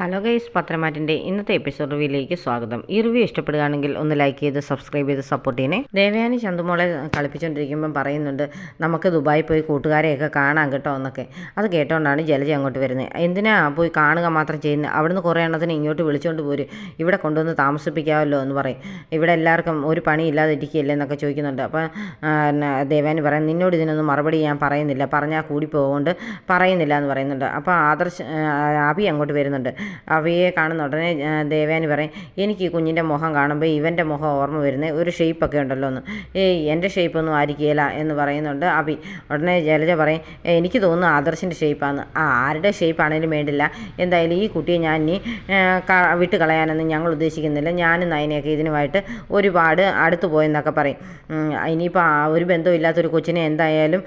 Hello guys, പത്രമാറ്റിൻ്റെ ഇന്നത്തെ episode റിവ്യൂയിലേക്ക് സ്വാഗതം. ഈ റിവ്യൂ ഇഷ്ടപ്പെടുകയാണെങ്കിൽ ഒന്ന് ലൈക്ക് ചെയ്ത് സബ്സ്ക്രൈബ് ചെയ്ത് സപ്പോർട്ട് ചെയ്യണേ. ദേവയാനി ചന്തുമോളെ കളിപ്പിച്ചുകൊണ്ടിരിക്കുമ്പം പറയുന്നുണ്ട്, നമുക്ക് ദുബായി പോയി കൂട്ടുകാരെയൊക്കെ കാണാൻ കേട്ടോ എന്നൊക്കെ. അത് കേട്ടോണ്ടാണ് ജലജ അങ്ങോട്ട് വരുന്നത്. എന്തിനാ പോയി കാണുക മാത്രം ചെയ്യുന്നത്? അവിടുന്ന് കുറേ എണ്ണത്തിന് ഇങ്ങോട്ട് വിളിച്ചുകൊണ്ട് പോരും, ഇവിടെ കൊണ്ടുവന്ന് താമസിപ്പിക്കാമല്ലോ എന്ന് പറയും. ഇവിടെ എല്ലാവർക്കും ഒരു പണി ഇല്ലാതെ ഇരിക്കുകയല്ലേ എന്നൊക്കെ ചോദിക്കുന്നുണ്ട്. അപ്പം ദേവയാനി പറയും, നിന്നോട് ഇതിനൊന്നും മറുപടി ഞാൻ പറയുന്നില്ല, പറഞ്ഞാൽ കൂടി പോകുകൊണ്ട് പറയുന്നില്ല എന്ന് പറയുന്നുണ്ട്. അപ്പോൾ അഭി അങ്ങോട്ട് വരുന്നുണ്ട്. അവയെ കാണുന്ന ഉടനെ ദേവയാനി പറയും, എനിക്ക് ഈ കുഞ്ഞിൻ്റെ മുഖം കാണുമ്പോൾ ഇവൻ്റെ മുഖം ഓർമ്മ വരുന്നത് ഒരു ഷേപ്പൊക്കെ ഉണ്ടല്ലോ എന്ന്. എൻ്റെ ഷേപ്പൊന്നും ആയിരിക്കുകയില്ല എന്ന് പറയുന്നുണ്ട് അഭി. ഉടനെ ജലജ പറയും, എനിക്ക് തോന്നുന്നു ആദർശിൻ്റെ ഷേപ്പാണ്. ആരുടെ ഷേപ്പാണേലും വേണ്ടില്ല, എന്തായാലും ഈ കുട്ടിയെ ഞാൻ ഇനി വിട്ട് കളയാനൊന്നും ഞങ്ങൾ ഉദ്ദേശിക്കുന്നില്ല. ഞാനും നയനയൊക്കെ ഇതിനുമായിട്ട് ഒരുപാട് അടുത്ത് പോയെന്നൊക്കെ പറയും. ഇനിയിപ്പോൾ ഒരു ബന്ധമില്ലാത്തൊരു കൊച്ചിനെ എന്തായാലും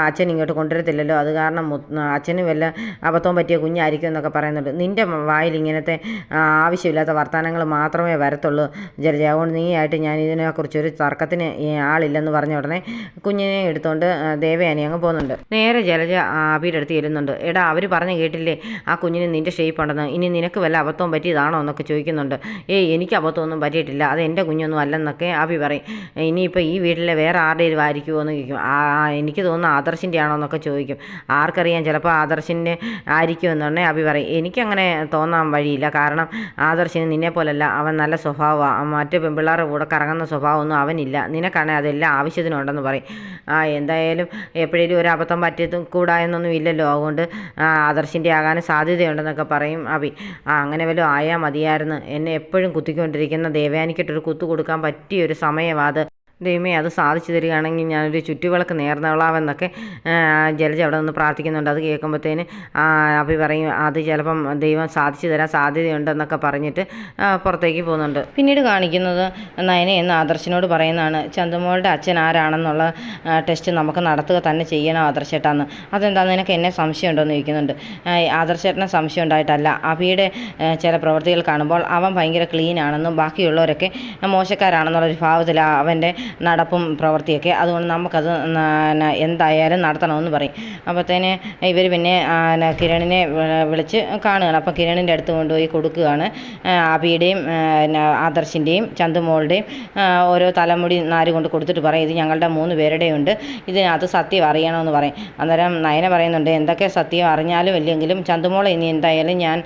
അച്ഛൻ ഇങ്ങോട്ട് കൊണ്ടുവരത്തില്ലല്ലോ, അത് കാരണം അച്ഛന് വല്ല അബദ്ധവും പറ്റിയ കുഞ്ഞായിരിക്കും എന്നൊക്കെ പറയുന്നുണ്ട്. നിൻ്റെ വായിൽ ഇങ്ങനത്തെ ആവശ്യമില്ലാത്ത വർത്തമാനങ്ങൾ മാത്രമേ വരത്തുള്ളൂ ജലജ, അതുകൊണ്ട് നീയായിട്ട് ഞാൻ ഇതിനെക്കുറിച്ചൊരു തർക്കത്തിന് ആളില്ലെന്ന് പറഞ്ഞ ഉടനെ കുഞ്ഞിനെ എടുത്തുകൊണ്ട് ദേവയാനി അങ്ങ് പോകുന്നുണ്ട്. നേരെ ജലജ അഭിയുടെ അടുത്ത് ചെല്ലുന്നുണ്ട്. എടാ, അവർ പറഞ്ഞു കേട്ടില്ലേ ആ കുഞ്ഞിന് നിൻ്റെ ഷേപ്പ് ഉണ്ടെന്ന്, ഇനി നിനക്ക് വല്ല അബദ്ധവും പറ്റിയതാണോ എന്നൊക്കെ ചോദിക്കുന്നുണ്ട്. എനിക്ക് അബദ്ധമൊന്നും പറ്റിയിട്ടില്ല, അത് എൻ്റെ കുഞ്ഞൊന്നും അല്ലെന്നൊക്കെ അഭി പറയും. ഇനിയിപ്പോൾ ഈ വീട്ടിലെ വേറെ ആരുടെയും ആയിരിക്കുമോ എന്ന് ചോദിക്കും. എനിക്ക് തോന്നുന്നു ആദർശിൻ്റെ ആണോ എന്നൊക്കെ ചോദിക്കും. ആർക്കറിയാം, ചിലപ്പോൾ ആദർശിൻ്റെ ആയിരിക്കുമെന്നുണ്ടെങ്കിൽ അഭി പറയും, എനിക്കങ്ങനെ തോന്നാൻ വഴിയില്ല, കാരണം ആദർശിന് നിന്നെപ്പോലല്ല, അവൻ നല്ല സ്വഭാവമാണ്, മറ്റ് പെൺപിള്ളേരുടെ കൂടെ കറങ്ങുന്ന സ്വഭാവമൊന്നും അവനില്ല, നിനക്കാണെങ്കിൽ അതെല്ലാം ആവശ്യത്തിനുണ്ടെന്ന് പറയും. എന്തായാലും എപ്പോഴേലും ഒരു അബദ്ധം പറ്റിയതും കൂടാ എന്നൊന്നും ഇല്ലല്ലോ, അതുകൊണ്ട് ആദർശിൻ്റെ ആകാനും സാധ്യതയുണ്ടെന്നൊക്കെ പറയും അഭി. അങ്ങനെ വല്ലതും ആയാൽ മതിയായിരുന്നു, എന്നെ എപ്പോഴും കുത്തിക്കൊണ്ടിരിക്കുന്ന ദേവയാനിക്കിട്ടൊരു കുത്തു കൊടുക്കാൻ പറ്റിയൊരു സമയമാണ് അത്. ദൈവമേ, അത് സാധിച്ചു തരികയാണെങ്കിൽ ഞാനൊരു ചുറ്റുവിളക്ക് നേർന്നോളാമെന്നൊക്കെ ജലജ അവിടെ നിന്ന് പ്രാർത്ഥിക്കുന്നുണ്ട്. അത് കേൾക്കുമ്പോഴത്തേന് അഭി പറയും, അത് ചിലപ്പം ദൈവം സാധിച്ചു തരാൻ സാധ്യതയുണ്ടെന്നൊക്കെ പറഞ്ഞിട്ട് പുറത്തേക്ക് പോകുന്നുണ്ട്. പിന്നീട് കാണിക്കുന്നത് നയന എന്ന ആദർശിനോട് പറയുന്നതാണ്, ചന്തുമോളുടെ അച്ഛൻ ആരാണെന്നുള്ള ടെസ്റ്റ് നമുക്ക് നടത്തുക തന്നെ ചെയ്യണം ആദർശേട്ടാന്ന്. അതെന്താണെന്ന് നിനക്ക് എന്നെ സംശയമുണ്ടോ എന്ന് ചോദിക്കുന്നുണ്ട്. ആദർശേട്ടനെ സംശയം ഉണ്ടായിട്ടല്ല, അഭിയുടെ ചില പ്രവൃത്തികൾ കാണുമ്പോൾ അവൻ ഭയങ്കര ക്ലീൻ ആണെന്നും ബാക്കിയുള്ളവരൊക്കെ മോശക്കാരാണെന്നുള്ളൊരു ഭാവത്തിൽ അവൻ്റെ നടപ്പും പ്രവൃത്തിയൊക്കെ, അതുകൊണ്ട് നമുക്കത് എന്തായാലും നടത്തണമെന്ന് പറയും. അപ്പോഴത്തേന് ഇവർ പിന്നെ കിരണിനെ വിളിച്ച് കാണുകയാണ്. അപ്പോൾ കിരണിൻ്റെ അടുത്ത് കൊണ്ടുപോയി കൊടുക്കുകയാണ്. അഭിയുടെയും ആദർശിൻ്റെയും ചന്തുമോളുടെയും ഓരോ തലമുടി നാര് കൊണ്ട് കൊടുത്തിട്ട് പറയും, ഇത് ഞങ്ങളുടെ 3 പേരുടെയും ഉണ്ട്, ഇതിനകത്ത് സത്യം അറിയണമെന്ന് പറയും. അന്നേരം നയന പറയുന്നുണ്ട്, എന്തൊക്കെ സത്യം അറിഞ്ഞാലും ഇല്ലെങ്കിലും ചന്തുമോളെ ഇനി എന്തായാലും ഞാൻ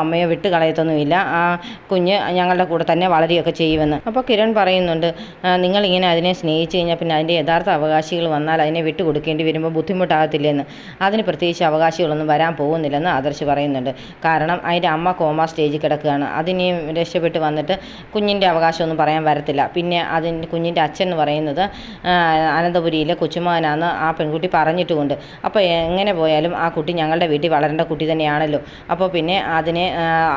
അമ്മയോ വിട്ട് കളയത്തൊന്നുമില്ല, ആ കുഞ്ഞ് ഞങ്ങളുടെ കൂടെ തന്നെ വളരുകയൊക്കെ ചെയ്യുമെന്ന്. അപ്പോൾ കിരൺ പറയുന്നുണ്ട്, നിങ്ങളിങ്ങനെ അതിനെ സ്നേഹിച്ച് കഴിഞ്ഞാൽ പിന്നെ അതിൻ്റെ യഥാർത്ഥ അവകാശികൾ വന്നാൽ അതിനെ വിട്ടു കൊടുക്കേണ്ടി വരുമ്പോൾ ബുദ്ധിമുട്ടാകത്തില്ലെന്ന്, അതിന് പ്രത്യേകിച്ച് അവകാശികളൊന്നും വരാൻ പോകുന്നില്ലെന്ന് ആദർശ് പറയുന്നുണ്ട്. കാരണം അതിൻ്റെ അമ്മ കോമ സ്റ്റേജിൽ കിടക്കുകയാണ്, അതിനെയും രക്ഷപ്പെട്ട് വന്നിട്ട് കുഞ്ഞിൻ്റെ അവകാശമൊന്നും പറയാൻ വരത്തില്ല. പിന്നെ അതിൻ്റെ കുഞ്ഞിൻ്റെ അച്ഛൻ എന്ന് പറയുന്നത് അനന്തപുരിയിലെ കൊച്ചുമകനാണെന്ന് ആ പെൺകുട്ടി പറഞ്ഞിട്ടുമുണ്ട്. അപ്പോൾ എങ്ങനെ പോയാലും ആ കുട്ടി ഞങ്ങളുടെ വീട്ടിൽ വളരേണ്ട കുട്ടി തന്നെയാണല്ലോ, അപ്പോൾ പിന്നെ അതിനെ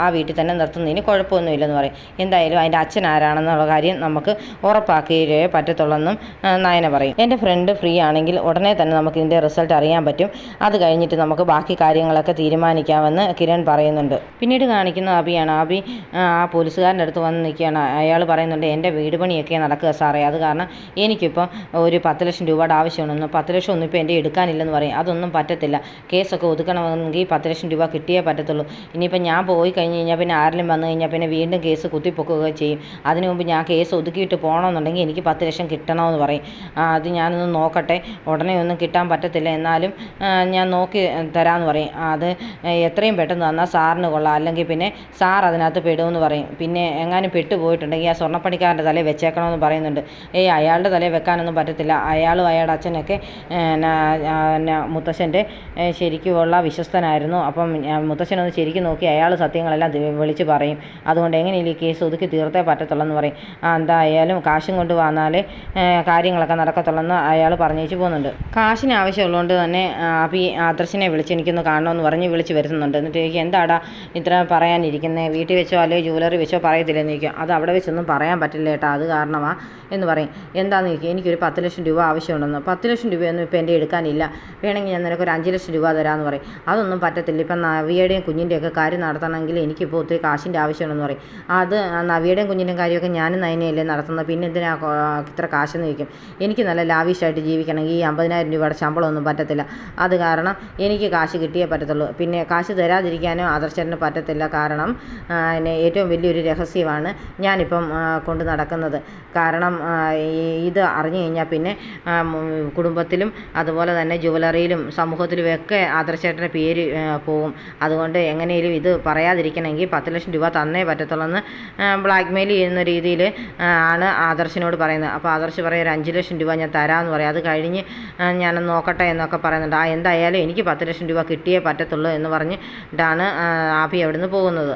ആ വീട്ടിൽ തന്നെ നിർത്തുന്നതിന് കുഴപ്പമൊന്നുമില്ലെന്ന് പറയും. എന്തായാലും അതിൻ്റെ അച്ഛൻ ആരാണെന്നുള്ള കാര്യം നമുക്ക് ഉറപ്പാക്കിയേ പറ്റത്തുള്ളെന്നും നയന പറയും. എൻ്റെ ഫ്രണ്ട് ഫ്രീ ആണെങ്കിൽ ഉടനെ തന്നെ നമുക്ക് ഇതിൻ്റെ റിസൾട്ട് അറിയാൻ പറ്റും, അത് കഴിഞ്ഞിട്ട് നമുക്ക് ബാക്കി കാര്യങ്ങളൊക്കെ തീരുമാനിക്കാമെന്ന് കിരൺ പറയുന്നുണ്ട്. പിന്നീട് കാണിക്കുന്ന അഭിയാണ്. അഭി ആ പോലീസുകാരൻ്റെ അടുത്ത് വന്ന് നിൽക്കുകയാണ്. അയാൾ പറയുന്നുണ്ട്, എൻ്റെ വീട് പണിയൊക്കെ നടക്കുക സാറേ, അത് കാരണം എനിക്കിപ്പം ഒരു 10 ലക്ഷം രൂപയുടെ ആവശ്യമുണ്ടെന്ന്. 10 ലക്ഷം ഒന്നും ഇപ്പോൾ എൻ്റെ എടുക്കാനില്ലെന്ന് പറയും. അതൊന്നും പറ്റത്തില്ല, കേസൊക്കെ ഒതുക്കണമെങ്കിൽ 10 ലക്ഷം രൂപ കിട്ടിയേ പറ്റത്തുള്ളൂ. ഇനിയിപ്പോൾ ഞാൻ പോയി കഴിഞ്ഞ് കഴിഞ്ഞാൽ പിന്നെ ആരെങ്കിലും വന്നു കഴിഞ്ഞാൽ പിന്നെ വീണ്ടും കേസ് കുത്തിപ്പൊക്കുക ചെയ്യും. അതിനു മുമ്പ് ഞാൻ കേസ് ഒതുക്കിയിട്ട് പോകണമെന്നുണ്ടെങ്കിൽ എനിക്ക് 10 ലക്ഷം കിട്ടണമെന്ന് പറയും. അത് ഞാനൊന്ന് നോക്കട്ടെ, ഉടനെ ഒന്നും കിട്ടാൻ പറ്റത്തില്ല, എന്നാലും ഞാൻ നോക്കി തരാമെന്ന് പറയും. അത് എത്രയും പെട്ടെന്ന് തന്നാൽ സാറിന് കൊള്ളാം, അല്ലെങ്കിൽ പിന്നെ സാർ അതിനകത്ത് പെടുമെന്ന് പറയും. പിന്നെ എങ്ങാനും പെട്ടുപോയിട്ടുണ്ടെങ്കിൽ ആ സ്വർണ്ണപ്പണിക്കാരൻ്റെ തലയിൽ വെച്ചേക്കണമെന്ന് പറയുന്നുണ്ട്. അയാളുടെ തലയിൽ വെക്കാനൊന്നും പറ്റത്തില്ല, അയാളും അയാളുടെ അച്ഛനൊക്കെ മുത്തശ്ശൻ്റെ ശരിക്കുമുള്ള വിശ്വസ്തനായിരുന്നു. അപ്പം മുത്തശ്ശനൊന്ന് ശരിക്കും നോക്കി അയാൾ സത്യങ്ങളെല്ലാം വിളിച്ച് പറയും. അതുകൊണ്ട് എങ്ങനെയും ഈ കേസ് ഒതുക്കി തീർത്തേ പറ്റത്തുള്ളെന്ന് പറയും. എന്തായാലും കാശും കൊണ്ട് വന്നാലേ കാര്യങ്ങളൊക്കെ നടക്കത്തുള്ളെന്ന് അയാൾ പറഞ്ഞേച്ച് പോകുന്നുണ്ട്. കാശിന് ആവശ്യമുള്ളതുകൊണ്ട് തന്നെ അഭി ആദർശിനെ വിളിച്ച് എനിക്കൊന്ന് കാണണമെന്ന് പറഞ്ഞ് വിളിച്ച് വരുത്തുന്നുണ്ട്. എന്നിട്ട് എനിക്ക് എന്താടാ ഇത്ര പറയാനിരിക്കുന്നത്, വീട്ടിൽ വെച്ചോ അല്ലെങ്കിൽ ജുവലറി വെച്ചോ പറയത്തില്ലെന്ന് ചോദിക്കും. അത് അവിടെ വെച്ചൊന്നും പറയാൻ പറ്റില്ല ഏട്ടാ, അത് കാരണമാണ് എന്ന് പറയും. എന്താണെന്ന് ചോദിക്കും. എനിക്കൊരു 10 ലക്ഷം രൂപ ആവശ്യമുണ്ടെന്ന്. 10 ലക്ഷം രൂപയൊന്നും ഇപ്പോൾ എൻ്റെ എടുക്കാനില്ല, വേണമെങ്കിൽ ഞാൻ നിനക്കൊരു 5 ലക്ഷം രൂപ തരാമെന്ന് പറയും. അതൊന്നും പറ്റത്തില്ല, ഇപ്പം നവിയുടെയും കുഞ്ഞിൻ്റെയൊക്കെ കാര്യം നടത്തണമെങ്കിൽ എനിക്കിപ്പോൾ ഒത്തിരി കാശിൻ്റെ ആവശ്യമുണ്ടെന്ന് പറയും. അത് നവിയുടെയും കുഞ്ഞിൻ്റെയും കാര്യമൊക്കെ ഞാനും നയനയല്ലേ നടത്തുന്നത്, പിന്നെ എന്തിനാ ഇത്ര കാശെന്ന് ചോദിക്കും. എനിക്ക് നല്ല ലാവിഷായിട്ട് ജീവിക്കണമെങ്കിൽ ഈ 50,000 രൂപയുടെ ശമ്പളമൊന്നും പറ്റത്തില്ല. അത് കാരണം എനിക്ക് കാശ് കിട്ടിയേ പറ്റത്തുള്ളൂ. പിന്നെ കാശ് തരാതിരിക്കാനും ആദർശേട്ടന് പറ്റത്തില്ല. കാരണം ഏറ്റവും വലിയൊരു രഹസ്യമാണ് ഞാനിപ്പം കൊണ്ട് നടക്കുന്നത്. കാരണം ഇത് അറിഞ്ഞു കഴിഞ്ഞാൽ പിന്നെ കുടുംബത്തിലും അതുപോലെ തന്നെ ജുവലറിയിലും സമൂഹത്തിലുമൊക്കെ ആദർശേട്ടൻ്റെ പേര് പോവും. അതുകൊണ്ട് എങ്ങനെയും ഇത് പറയാതിരിക്കണമെങ്കിൽ 10 ലക്ഷം രൂപ തന്നേ പറ്റത്തുള്ളൂ ബ്ലാക്ക് മെയിൽ ചെയ്യുന്ന രീതിയിൽ ആണ് ആദർശിനോട് പറയുന്നത്. അപ്പോൾ ആദർശ് പറയും, ഒരു 5 ലക്ഷം രൂപ ഞാൻ തരാമെന്ന് പറയും. അത് കഴിഞ്ഞ് ഞാനൊന്ന് നോക്കട്ടെ എന്നൊക്കെ പറയുന്നുണ്ട്. എന്തായാലും എനിക്ക് 10 ലക്ഷം രൂപ കിട്ടിയേ പറ്റത്തുള്ളൂ എന്ന് പറഞ്ഞിട്ടാണ് ആഭി അവിടുന്ന് പോകുന്നത്.